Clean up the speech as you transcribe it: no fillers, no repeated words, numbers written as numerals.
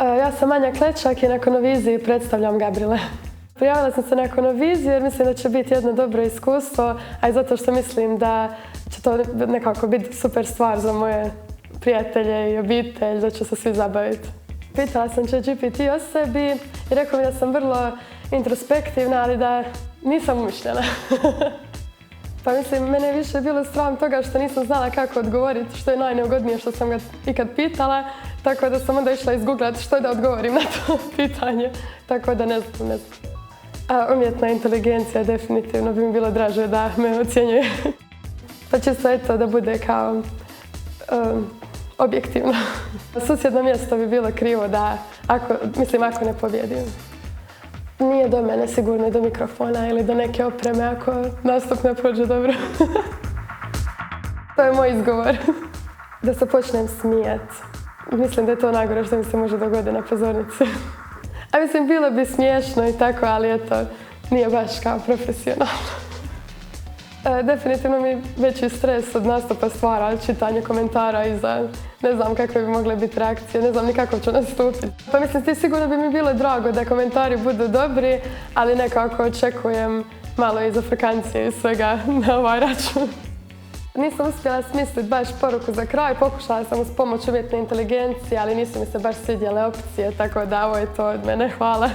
Ja sam Anja Klečak i na Konoviziji predstavljam Gabrile. Prijavila sam se na Konoviziju jer mislim da će biti jedno dobro iskustvo, a i zato što mislim da će to nekako biti super stvar za moje prijatelje i obitelj, da će se svi zabaviti. Pitala sam ChatGPT o sebi i rekao mi da sam vrlo introspektivna, ali da nisam umišljena. Pa mislim, mene je više bilo sram toga što nisam znala kako odgovoriti, što je najneugodnije što sam ga ikad pitala, tako da sam onda išla izgooglati što da odgovorim na to pitanje, tako da ne znam. Umjetna inteligencija definitivno bi mi bilo draže da me ocjenjuje. Pa čisto eto da bude kao objektivno. Susjedno mjesto bi bilo krivo da, ako ne pobijedim. Nije do mene sigurno i do mikrofona ili do neke opreme ako nastup ne prođe dobro. To je moj izgovor. Da se počnem smijati. Mislim da je to najgore što mi se može dogoditi na pozornici. A mislim, bilo bi smiješno i tako, ali eto, nije baš kao profesionalno. Definitivno mi veći stres od nastupa stvara čitanje komentara iza. Ne znam kakve bi mogle biti reakcije, ne znam ni kako ću nastupiti. Pa mislim, sigurno bi mi bilo drago da komentari budu dobri, ali nekako očekujem malo i zafrkancije i svega na ovaj račun. Nisam uspjela smisliti baš poruku za kraj, pokušala sam uz pomoć umjetne inteligencije, ali nisu mi se baš svidjele opcije, tako da ovo je to od mene. Hvala.